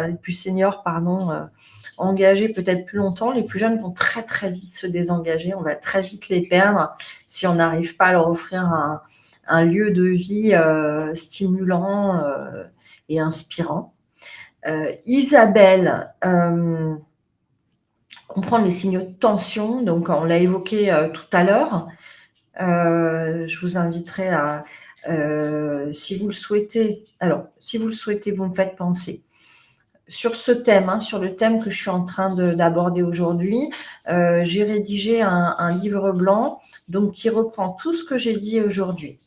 Speaker 1: les plus seniors, pardon, engagés peut-être plus longtemps. Les plus jeunes vont très très vite se désengager, on va très vite les perdre si on n'arrive pas à leur offrir un lieu de vie stimulant et inspirant. Isabelle, comprendre les signaux de tension, donc on l'a évoqué tout à l'heure. Je vous inviterai à, si vous le souhaitez, vous me faites penser. Sur ce thème, hein, sur le thème que je suis en train d'aborder aujourd'hui, j'ai rédigé un livre blanc donc, qui reprend tout ce que j'ai dit aujourd'hui,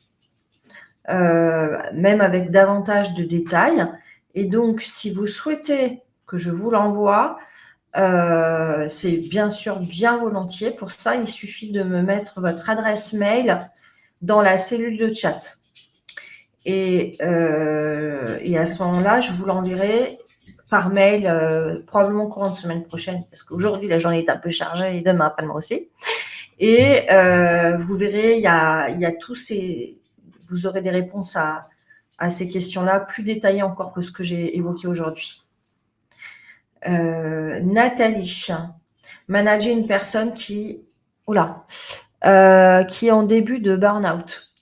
Speaker 1: même avec davantage de détails. Et donc, si vous souhaitez que je vous l'envoie, c'est bien sûr bien volontiers. Pour ça, il suffit de me mettre votre adresse mail dans la cellule de chat. Et à ce moment-là, je vous l'enverrai par mail, probablement courant de semaine prochaine, parce qu'aujourd'hui, la journée est un peu chargée et demain, après-demain aussi. Et vous verrez, il y a tous ces... Vous aurez des réponses à ces questions-là, plus détaillées encore que ce que j'ai évoqué aujourd'hui. Nathalie, manager une personne qui est en début de burn-out.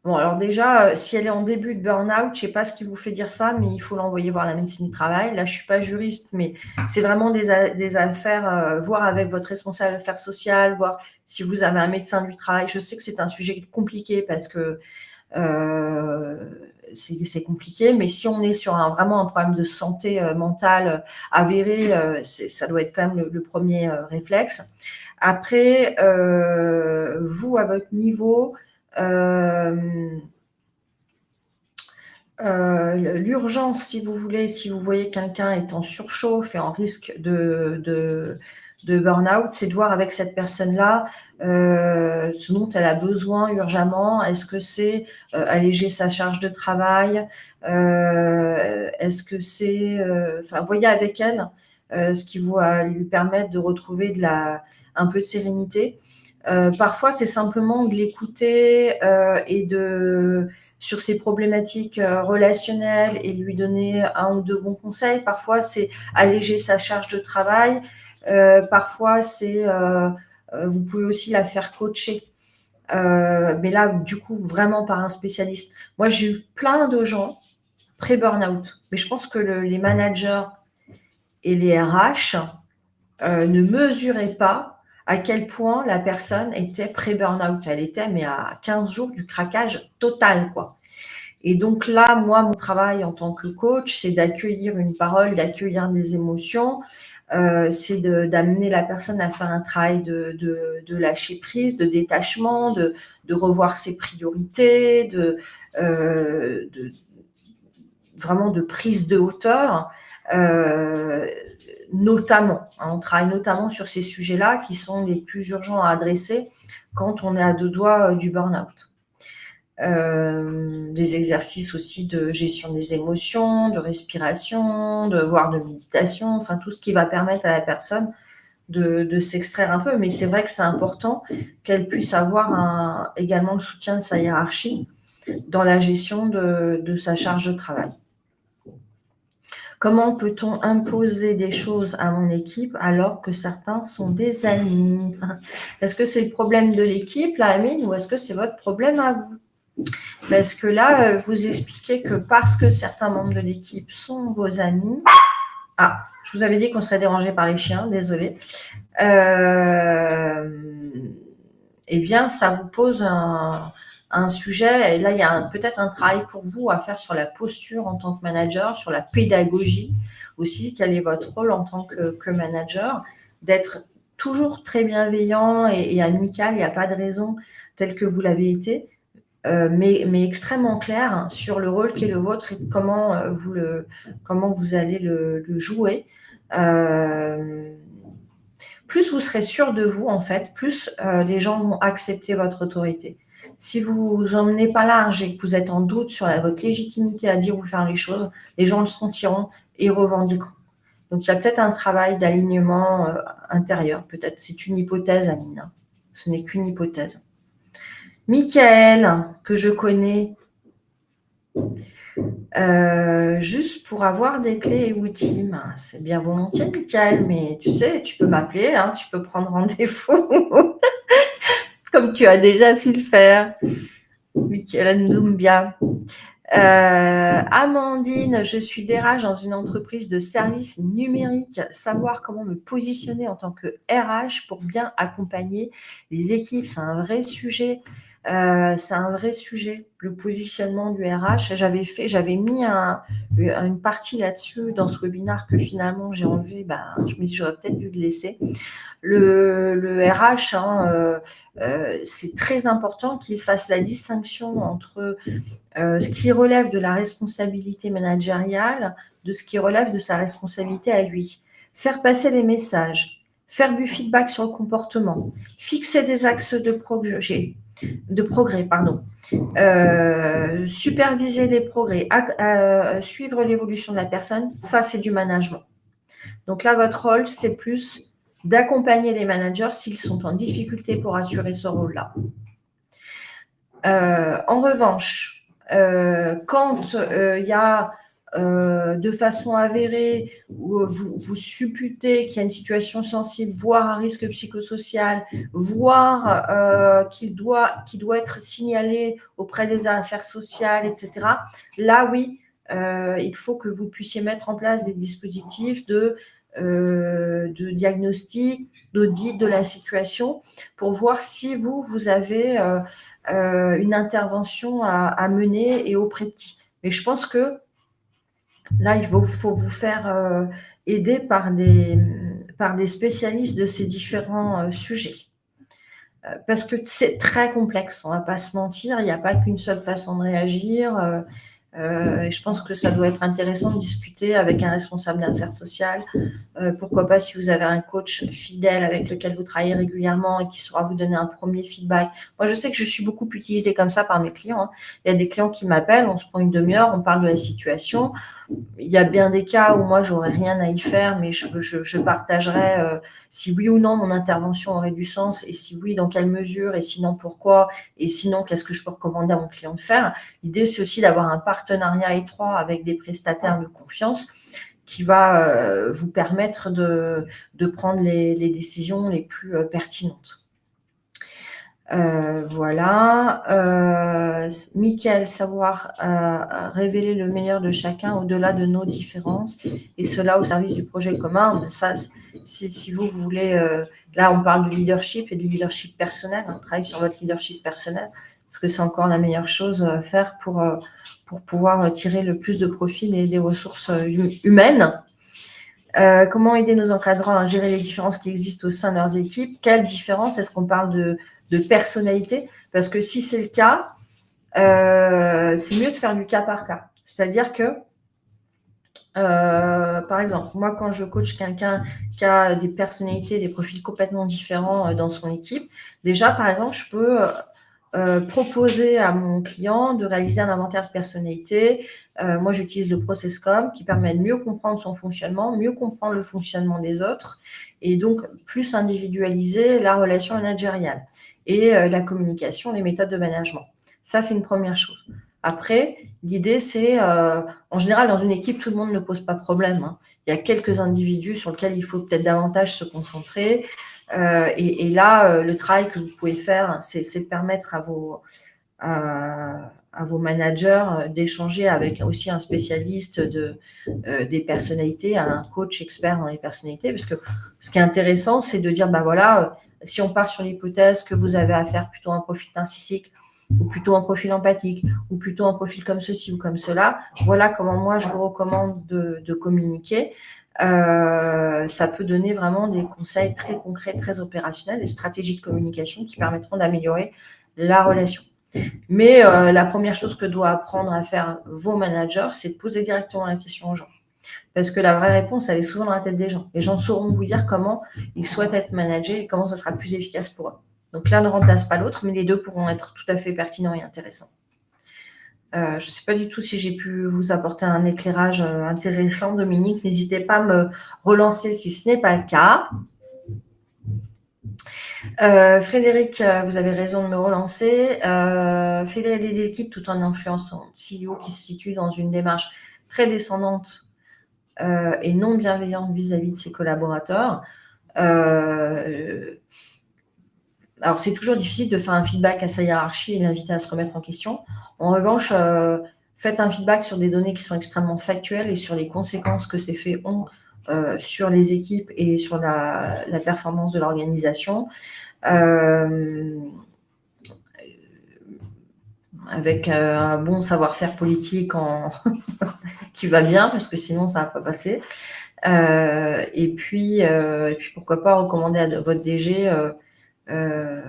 Speaker 1: Bon, alors déjà, si elle est en début de burn-out, je ne sais pas ce qui vous fait dire ça, mais il faut l'envoyer voir la médecine du travail. Là, je ne suis pas juriste, mais c'est vraiment des affaires, voir avec votre responsable d'affaires sociales, voir si vous avez un médecin du travail. Je sais que c'est un sujet compliqué parce que c'est compliqué, mais si on est sur vraiment un problème de santé mentale avéré, ça doit être quand même le premier réflexe. Après, vous, à votre niveau, l'urgence, si vous voulez, si vous voyez quelqu'un est en surchauffe et en risque de burn-out, c'est de voir avec cette personne-là ce dont elle a besoin urgemment. Est-ce que c'est alléger sa charge de travail? Est-ce que c'est... voyez avec elle ce qui va lui permettre de retrouver un peu de sérénité. Parfois, c'est simplement de l'écouter et sur ses problématiques relationnelles et lui donner un ou deux bons conseils. Parfois, c'est alléger sa charge de travail. Parfois, c'est vous pouvez aussi la faire coacher. Mais là, du coup, vraiment par un spécialiste. Moi, j'ai eu plein de gens pré-burnout. Mais je pense que les managers et les RH ne mesuraient pas à quel point la personne était pré-burnout. Elle était mais à 15 jours du craquage total, quoi. Et donc là, moi, mon travail en tant que coach, c'est d'accueillir une parole, d'accueillir des émotions, c'est d'amener la personne à faire un travail de lâcher prise, de détachement, de revoir ses priorités, vraiment de prise de hauteur, notamment. On travaille notamment sur ces sujets-là qui sont les plus urgents à adresser quand on est à deux doigts du burn-out. Des exercices aussi de gestion des émotions, de respiration, voire de méditation, enfin tout ce qui va permettre à la personne de s'extraire un peu. Mais c'est vrai que c'est important qu'elle puisse avoir également le soutien de sa hiérarchie dans la gestion de sa charge de travail. Comment peut-on imposer des choses à mon équipe alors que certains sont des amis? Est-ce que c'est le problème de l'équipe, la Amine, ou est-ce que c'est votre problème à vous? Parce que là, vous expliquez que parce que certains membres de l'équipe sont vos amis... Ah, je vous avais dit qu'on serait dérangé par les chiens, désolé. Eh bien, ça vous pose un sujet, et là, il y a peut-être un travail pour vous à faire sur la posture en tant que manager, sur la pédagogie aussi. Quel est votre rôle en tant que manager? D'être toujours très bienveillant et amical, il n'y a pas de raison tel que vous l'avez été. Mais extrêmement clair sur le rôle qui est le vôtre et comment vous allez le jouer. Plus vous serez sûr de vous, en fait, plus les gens vont accepter votre autorité. Si vous vous emmenez pas large et que vous êtes en doute sur votre légitimité à dire ou faire les choses, les gens le sentiront et revendiqueront. Donc, il y a peut-être un travail d'alignement intérieur. Peut-être, c'est une hypothèse, Amine. Ce n'est qu'une hypothèse. Michael, que je connais, juste pour avoir des clés et outils. C'est bien volontiers, Michael, mais tu sais, tu peux m'appeler, hein, tu peux prendre rendez-vous, comme tu as déjà su le faire. Michael Ndoumbia. Amandine, je suis DRH dans une entreprise de services numériques. Savoir comment me positionner en tant que RH pour bien accompagner les équipes, c'est un vrai sujet. Le positionnement du RH. J'avais mis une partie là-dessus dans ce webinaire que finalement j'ai enlevé. Je me dis j'aurais peut-être dû le laisser. Le RH, c'est très important qu'il fasse la distinction entre ce qui relève de la responsabilité managériale, de ce qui relève de sa responsabilité à lui. Faire passer les messages, faire du feedback sur le comportement, fixer des axes de projet, de progrès, pardon. Superviser les progrès, suivre l'évolution de la personne, ça c'est du management. Donc là, votre rôle, c'est plus d'accompagner les managers s'ils sont en difficulté pour assurer ce rôle-là. En revanche, quand il y a de façon avérée, où vous supputez qu'il y a une situation sensible, voire un risque psychosocial, voire qui doit être signalé auprès des affaires sociales, etc. Là, oui, il faut que vous puissiez mettre en place des dispositifs de diagnostic, d'audit de la situation pour voir si vous avez une intervention à mener et auprès de qui. Mais je pense que là, il faut vous faire aider par des spécialistes de ces différents sujets. Parce que c'est très complexe, on ne va pas se mentir, il n'y a pas qu'une seule façon de réagir. Et je pense que ça doit être intéressant de discuter avec un responsable d'affaires sociales. Pourquoi pas si vous avez un coach fidèle avec lequel vous travaillez régulièrement et qui saura vous donner un premier feedback. Moi, je sais que je suis beaucoup utilisée comme ça par mes clients. Hein. Il y a des clients qui m'appellent, on se prend une demi-heure, on parle de la situation. Il y a bien des cas où moi, j'aurais rien à y faire, mais je partagerai si oui ou non mon intervention aurait du sens, et si oui, dans quelle mesure, et sinon pourquoi, et sinon qu'est-ce que je peux recommander à mon client de faire. L'idée, c'est aussi d'avoir un partenariat étroit avec des prestataires de confiance qui va vous permettre de prendre les décisions les plus pertinentes. Voilà. Mickaël, savoir révéler le meilleur de chacun au-delà de nos différences, et cela au service du projet commun. Mais ça, si vous voulez, là on parle de leadership et de leadership personnel, on travaille sur votre leadership personnel, parce que c'est encore la meilleure chose à faire pour pouvoir tirer le plus de profit des ressources humaines. Comment aider nos encadrants à gérer les différences qui existent au sein de leurs équipes? Quelles différences? Est-ce qu'on parle de personnalité? Parce que si c'est le cas, c'est mieux de faire du cas par cas. C'est-à-dire que, par exemple, moi, quand je coach quelqu'un qui a des personnalités, des profils complètement différents dans son équipe, déjà, par exemple, je peux proposer à mon client de réaliser un inventaire de personnalité. Moi, j'utilise le ProcessCom qui permet de mieux comprendre son fonctionnement, mieux comprendre le fonctionnement des autres, et donc plus individualiser la relation managériale et la communication, les méthodes de management. Ça, c'est une première chose. Après, l'idée, c'est, en général, dans une équipe, tout le monde ne pose pas problème. Hein. Il y a quelques individus sur lesquels il faut peut-être davantage se concentrer. Et là, le travail que vous pouvez faire, c'est de permettre à vos managers d'échanger avec aussi un spécialiste des personnalités, un coach expert dans les personnalités. Parce que ce qui est intéressant, c'est de dire, voilà, si on part sur l'hypothèse que vous avez affaire plutôt à un profil narcissique, ou plutôt un profil empathique, ou plutôt un profil comme ceci ou comme cela, voilà comment moi je vous recommande de communiquer. Ça peut donner vraiment des conseils très concrets, très opérationnels, des stratégies de communication qui permettront d'améliorer la relation. Mais la première chose que doivent apprendre à faire vos managers, c'est de poser directement la question aux gens. Parce que la vraie réponse, elle est souvent dans la tête des gens. Les gens sauront vous dire comment ils souhaitent être managés et comment ça sera plus efficace pour eux. Donc l'un ne remplace pas l'autre, mais les deux pourront être tout à fait pertinents et intéressants. Je ne sais pas du tout si j'ai pu vous apporter un éclairage intéressant, Dominique. N'hésitez pas à me relancer si ce n'est pas le cas. Frédéric, vous avez raison de me relancer. Fédérer les équipes tout en influençant. CEO qui se situe dans une démarche très descendante et non bienveillante vis-à-vis de ses collaborateurs. Alors, c'est toujours difficile de faire un feedback à sa hiérarchie et l'inviter à se remettre en question. En revanche, faites un feedback sur des données qui sont extrêmement factuelles et sur les conséquences que ces faits ont sur les équipes et sur la performance de l'organisation. Avec un bon savoir-faire politique qui va bien, parce que sinon, ça ne va pas passer. Et puis, pourquoi pas recommander à votre DG un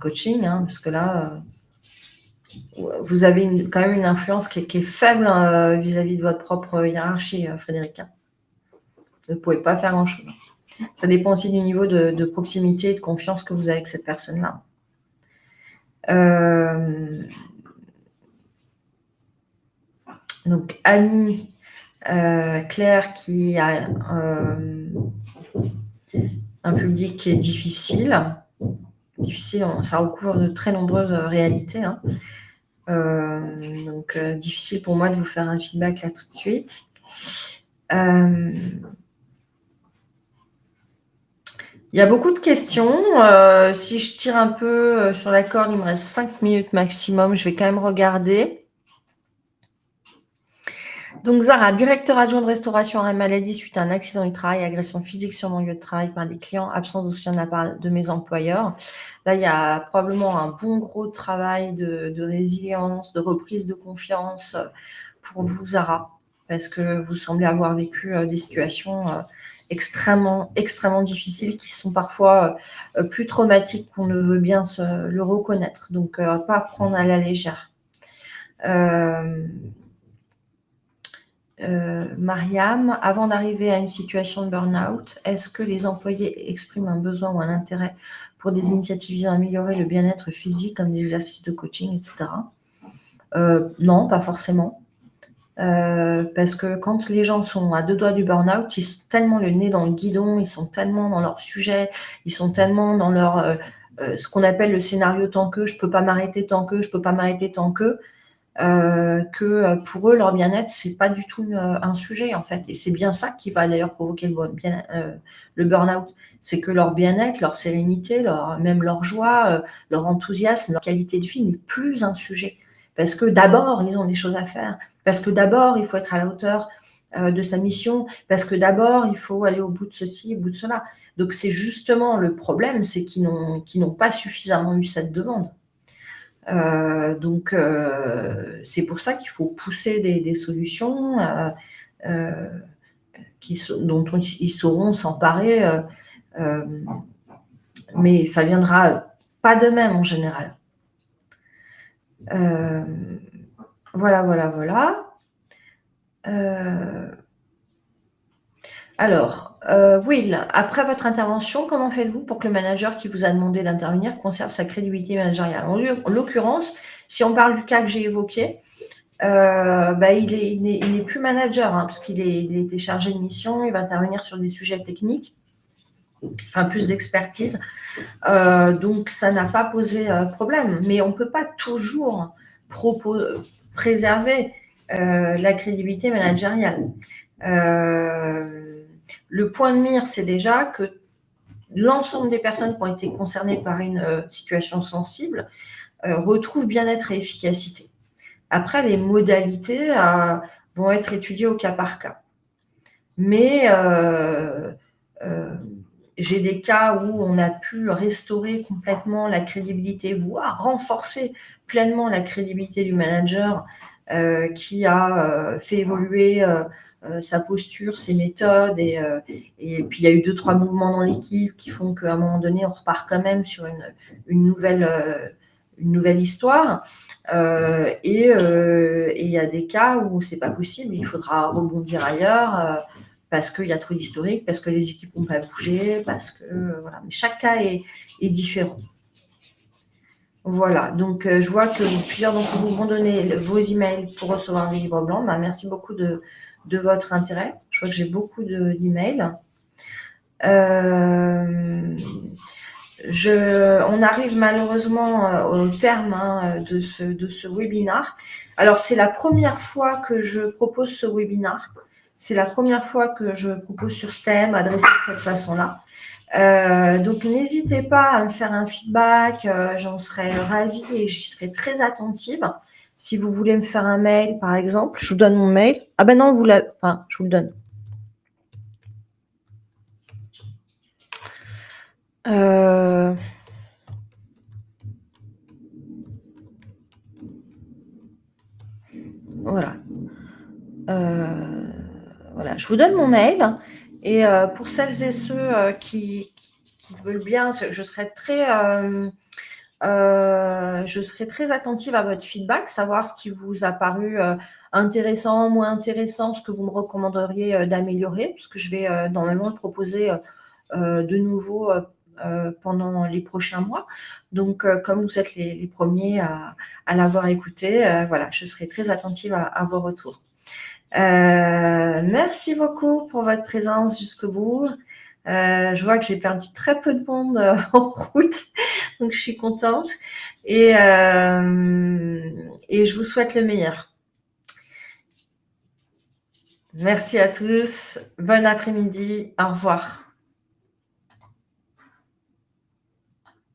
Speaker 1: coaching, hein, parce que là, vous avez quand même une influence qui est faible vis-à-vis de votre propre hiérarchie, Frédéric. Vous ne pouvez pas faire grand-chose. Ça dépend aussi du niveau de proximité et de confiance que vous avez avec cette personne-là. Donc Annie, Claire qui a un public qui est difficile, ça recouvre de très nombreuses réalités. Hein. Donc difficile pour moi de vous faire un feedback là tout de suite. Il y a beaucoup de questions. Si je tire un peu sur la corde, il me reste 5 minutes maximum. Je vais quand même regarder. Donc Zara, directeur adjoint de restauration arrêt maladie suite à un accident du travail, agression physique sur mon lieu de travail par des clients, absence de soutien de la part de mes employeurs. Là, il y a probablement un bon gros travail de résilience, de reprise de confiance pour vous, Zara, parce que vous semblez avoir vécu des situations extrêmement difficiles qui sont parfois plus traumatiques qu'on ne veut bien le reconnaître. Donc, pas prendre à la légère. Mariam, avant d'arriver à une situation de burn-out, est-ce que les employés expriment un besoin ou un intérêt pour des initiatives visant à améliorer le bien-être physique, comme des exercices de coaching, etc. Non, pas forcément. Parce que quand les gens sont à 2 doigts du burn-out, ils sont tellement le nez dans le guidon, ils sont tellement dans leur sujet, ils sont tellement dans leur ce qu'on appelle le scénario tant que, je peux pas m'arrêter tant que, je peux pas m'arrêter tant que pour eux, leur bien-être, c'est pas du tout un sujet, en fait. Et c'est bien ça qui va d'ailleurs provoquer le burn-out. C'est que leur bien-être, leur sérénité, même leur joie, leur enthousiasme, leur qualité de vie n'est plus un sujet. Parce que d'abord, ils ont des choses à faire. Parce que d'abord, il faut être à la hauteur de sa mission. Parce que d'abord, il faut aller au bout de ceci, au bout de cela. Donc, c'est justement le problème, c'est qu'ils n'ont pas suffisamment eu cette demande. Donc, c'est pour ça qu'il faut pousser des solutions dont ils sauront s'emparer, mais ça viendra pas d'eux-mêmes en général. Voilà. Alors, Will, après votre intervention, comment faites-vous pour que le manager qui vous a demandé d'intervenir conserve sa crédibilité managériale? En l'occurrence, si on parle du cas que j'ai évoqué, il n'est plus manager, hein, parce qu'il était chargé de mission, il va intervenir sur des sujets techniques, enfin plus d'expertise, donc ça n'a pas posé problème. Mais on ne peut pas toujours préserver la crédibilité managériale. Le point de mire, c'est déjà que l'ensemble des personnes qui ont été concernées par une situation sensible retrouvent bien-être et efficacité. Après, les modalités vont être étudiées au cas par cas. Mais j'ai des cas où on a pu restaurer complètement la crédibilité, voire renforcer pleinement la crédibilité du manager qui a fait évoluer sa posture, ses méthodes, et puis il y a eu 2-3 mouvements dans l'équipe qui font qu'à un moment donné, on repart quand même sur une nouvelle histoire. Et il y a des cas où c'est pas possible, il faudra rebondir ailleurs parce qu'il y a trop d'historique, parce que les équipes n'ont pas bougé, parce que voilà. Mais chaque cas est différent. Voilà, donc je vois que plusieurs d'entre vous m'ont donné vos emails pour recevoir des livres blancs. Merci beaucoup de votre intérêt. Je vois que j'ai beaucoup d'emails. On arrive malheureusement au terme de ce webinaire. Alors, c'est la première fois que je propose ce webinaire. C'est la première fois que je propose sur ce thème, adressé de cette façon-là. Donc, n'hésitez pas à me faire un feedback. J'en serais ravie et j'y serai très attentive. Si vous voulez me faire un mail, par exemple, je vous donne mon mail. Ah ben non, je vous le donne. Voilà. Voilà, je vous donne mon mail. Et pour celles et ceux qui veulent bien, je serai très attentive à votre feedback, savoir ce qui vous a paru intéressant, moins intéressant, ce que vous me recommanderiez d'améliorer, puisque je vais normalement le proposer de nouveau pendant les prochains mois. Donc, comme vous êtes les premiers à l'avoir écouté, voilà, je serai très attentive à vos retours. Merci beaucoup pour votre présence jusqu'au bout. Je vois que j'ai perdu très peu de monde en route, donc je suis contente. Et je vous souhaite le meilleur. Merci à tous. Bon après-midi. Au revoir.